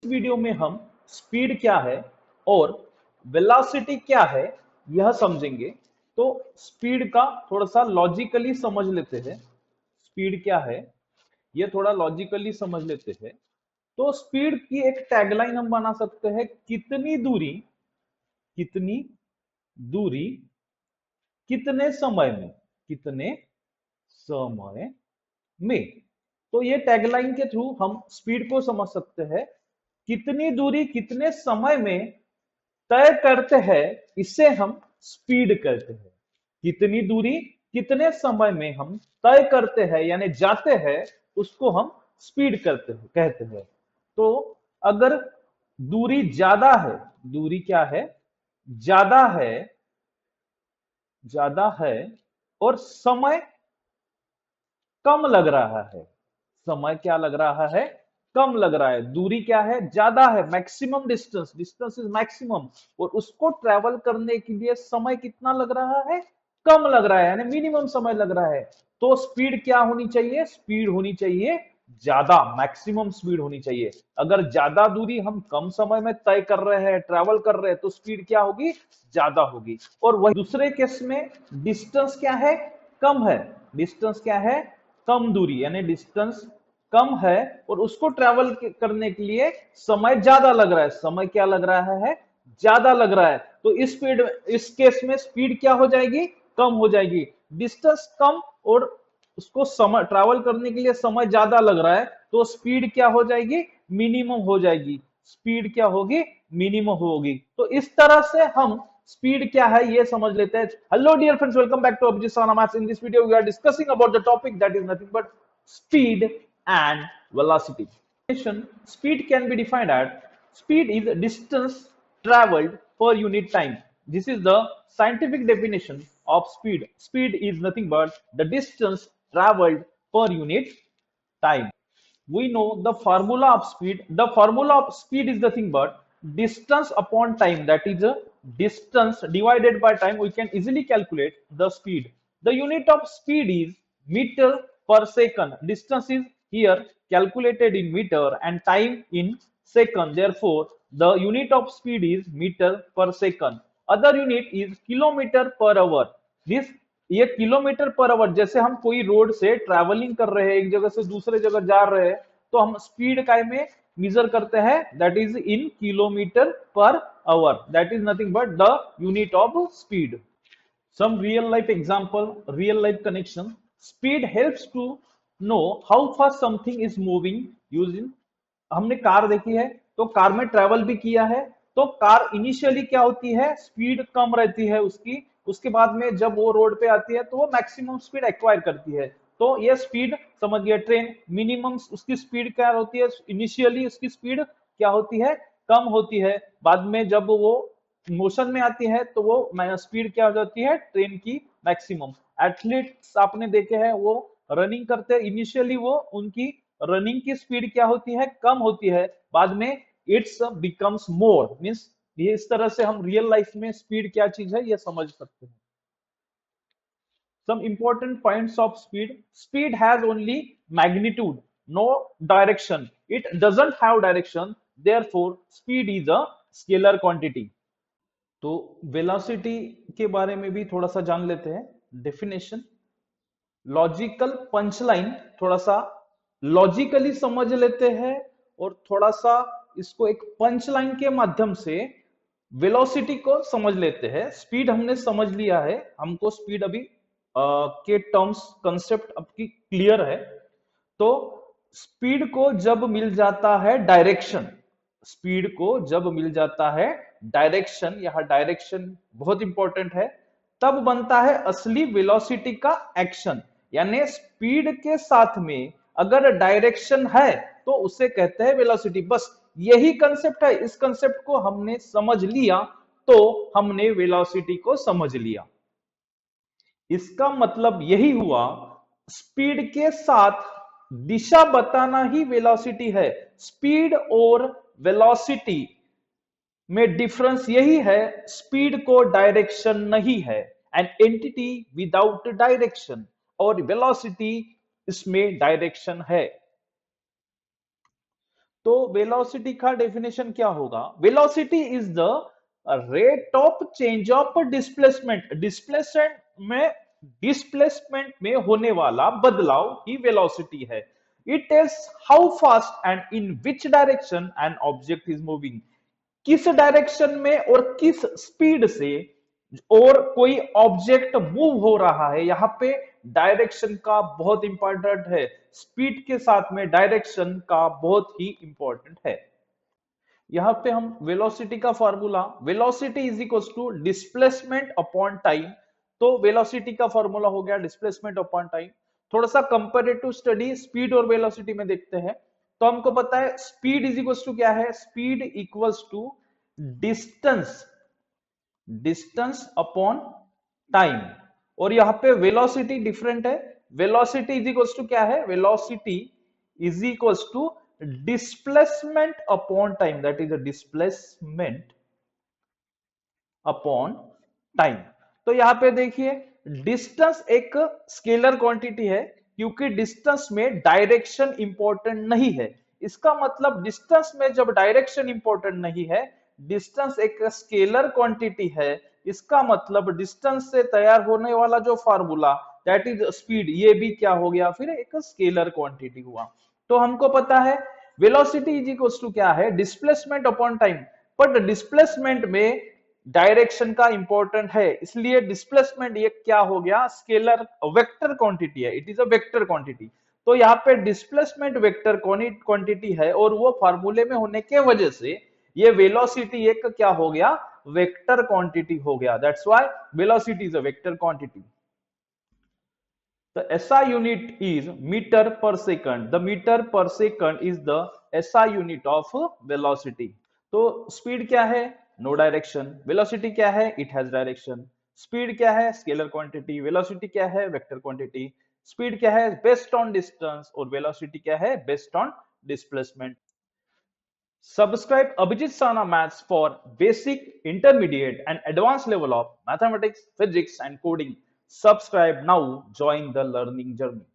Video में हम speed क्या है और वेलोसिटी क्या है यह समझेंगे। तो स्पीड का थोड़ा सा लॉजिकली समझ लेते हैं। स्पीड क्या है यह थोड़ा लॉजिकली समझ लेते हैं। तो स्पीड की एक टैगलाइन हम बना सकते हैं, कितनी दूरी कितने समय में, कितने समय में। तो ये टैगलाइन के थ्रू हम स्पीड को समझ सकते हैं। कितनी दूरी कितने समय में तय करते हैं, इसे हम स्पीड कहते हैं। कितनी दूरी कितने समय में हम तय करते हैं यानी जाते हैं, उसको हम स्पीड करते हैं कहते हैं। तो अगर दूरी ज्यादा है, दूरी क्या है, ज्यादा है, ज्यादा है और समय कम लग रहा है, समय क्या लग रहा है, कम लग रहा है। दूरी क्या है, ज्यादा है, maximum distance, distance is maximum, और उसको ट्रेवल करने के लिए समय कितना लग रहा है, कम लग रहा है यानी मिनिमम समय लग रहा है। तो स्पीड क्या होनी चाहिए, स्पीड होनी चाहिए ज्यादा, मैक्सिमम स्पीड होनी चाहिए। अगर ज्यादा दूरी हम कम समय में तय कर रहे हैं, ट्रेवल कर रहे हैं, तो स्पीड क्या होगी, ज्यादा होगी। और वही दूसरे केस में डिस्टेंस क्या है, कम है, डिस्टेंस क्या है, कम दूरी यानी डिस्टेंस कम है और उसको ट्रेवल करने के लिए समय ज्यादा लग रहा है, समय क्या लग रहा है, ज्यादा लग रहा है। तो इस स्पीड, इस केस में स्पीड क्या हो जाएगी, कम हो जाएगी। डिस्टेंस कम और उसको समय ट्रैवल करने के लिए समय ज्यादा लग रहा है, तो स्पीड क्या हो जाएगी, मिनिमम हो जाएगी। स्पीड क्या होगी, मिनिमम होगी। तो इस तरह से हम स्पीड क्या है ये समझ लेते हैं। Hello dear friends, welcome back to Abhijit Sana maths. In this video we are discussing about the topic that is nothing but speed and velocity. Speed can be defined as speed is distance traveled per unit time. This is the scientific definition of speed. Speed is nothing but the distance traveled per unit time. We know the formula of speed. The formula of speed is nothing but distance upon time, that is a distance divided by time. We can easily calculate the speed. The unit of speed is meter per second. Distance is here calculated in meter and time in second. Therefore the unit of speed is meter per second. Other unit is kilometer per hour. This ये kilometre per our, जैसे हम कोई road से travelling कर रहे हैं, एक जगह से दूसरे जगह जा रहे हैं, तो हम स्पीड काय में मेजर करते हैं, that is in kilometre per hour, that is nothing but the unit of speed. Some real life example, real life connection. Speed helps to know how fast something is moving using. हमने car देखी है, तो car में travel भी किया है। तो car initially क्या होती है, स्पीड कम रहती है उसकी, उसके बाद में जब वो रोड पे आती है तो वो मैक्सिमम स्पीड एक्वायर करती है। तो ये स्पीड समझ गया। ट्रेन मिनिमम उसकी स्पीड क्या होती है, इनिशियली उसकी स्पीड क्या होती है, कम होती है। बाद में जब वो मोशन में आती है तो वो स्पीड क्या हो जाती है, ट्रेन की मैक्सिमम। एथलीट्स आपने देखे हैं, वो रनिंग करते हैं, इनिशियली वो उनकी रनिंग की स्पीड क्या होती है, कम होती है, बाद में इट्स बिकम्स मोर। मींस ये इस तरह से हम रियल लाइफ में स्पीड क्या चीज है ये समझ सकते हैं। Some important points of speed. Speed has only magnitude, no direction. It doesn't have direction, therefore speed is a scalar quantity. तो वेलोसिटी के बारे में भी थोड़ा सा जान लेते हैं। डेफिनेशन, लॉजिकल पंचलाइन, थोड़ा सा लॉजिकली समझ लेते हैं और थोड़ा सा इसको एक पंचलाइन के माध्यम से वेलोसिटी को समझ लेते हैं। स्पीड हमने समझ लिया है, हमको स्पीड अभी के टर्म्स कंसेप्ट आपकी क्लियर है। तो स्पीड को जब मिल जाता है डायरेक्शन, स्पीड को जब मिल जाता है डायरेक्शन, यह डायरेक्शन बहुत इंपॉर्टेंट है, तब बनता है असली वेलोसिटी का एक्शन। यानी स्पीड के साथ में अगर डायरेक्शन है तो उसे कहते हैं वेलोसिटी। बस यही कंसेप्ट है, इस कंसेप्ट को हमने समझ लिया तो हमने वेलोसिटी को समझ लिया। इसका मतलब यही हुआ, स्पीड के साथ दिशा बताना ही वेलोसिटी है। स्पीड और वेलोसिटी में डिफरेंस यही है, स्पीड को डायरेक्शन नहीं है, एन एंटिटी विदाउट डायरेक्शन, और वेलोसिटी इसमें डायरेक्शन है। तो वेलोसिटी का डेफिनेशन क्या होगा? Velocity is the rate of change of displacement. Displacement में होने वाला बदलाव ही वेलोसिटी है। It tells how fast and in which direction an object is moving. किस डायरेक्शन में और किस स्पीड से और कोई ऑब्जेक्ट मूव हो रहा है। यहां पे डायरेक्शन का बहुत इंपॉर्टेंट है। स्पीड के साथ में डायरेक्शन का बहुत ही इंपॉर्टेंट है। यहां पे हम वेलोसिटी का formula, velocity is equal to displacement upon time. तो वेलोसिटी का फॉर्मूला हो गया डिस्प्लेसमेंट अपॉन टाइम। थोड़ा सा कंपैरेटिव स्टडी स्पीड और वेलोसिटी में देखते हैं। तो हमको पता है स्पीड इज इक्वल टू क्या है? Speed equals to distance, distance upon time. और यहां पे वेलोसिटी डिफरेंट है। वेलोसिटी इज इक्वल टू क्या है? Velocity is equal to displacement upon time, that is a displacement upon time. तो यहां पे देखिए डिस्टेंस एक स्केलर क्वांटिटी है, क्योंकि डिस्टेंस में डायरेक्शन इंपॉर्टेंट नहीं है। इसका मतलब डिस्टेंस में जब डायरेक्शन इंपॉर्टेंट नहीं है, डिस्टेंस एक स्केलर क्वांटिटी है, इसका मतलब डिस्टेंस से तैयार होने वाला जो फार्मूला दैट इज स्पीड, ये भी क्या हो गया? फिर एक स्केलर क्वांटिटी हुआ। तो हमको पता है वेलोसिटी इज इक्वल टू क्या है? Displacement upon time. But displacement में डायरेक्शन का इंपॉर्टेंट है, इसलिए डिस्प्लेसमेंट ये क्या हो गया? स्केलर वेक्टर क्वांटिटी है। It is a vector quantity. तो यहाँ पे डिस्प्लेसमेंट वेक्टर क्वांटिटी है और वो फार्मूले में होने के वजह से ये वेलोसिटी एक क्या हो गया? वेक्टर क्वांटिटी हो गया। That's why velocity is a vector quantity. The SI unit is meter per second. The meter per second is the SI unit of velocity. तो स्पीड क्या है? No direction. वेलोसिटी क्या है? It has direction. स्पीड क्या है? Scalar quantity. Velocity क्या है? Vector quantity. Speed क्या है? Based on distance. और वेलोसिटी क्या है? Based on displacement. Subscribe Abhijit Sana Maths for basic, intermediate, and advanced level of mathematics, physics, and coding. Subscribe now. Join the learning journey.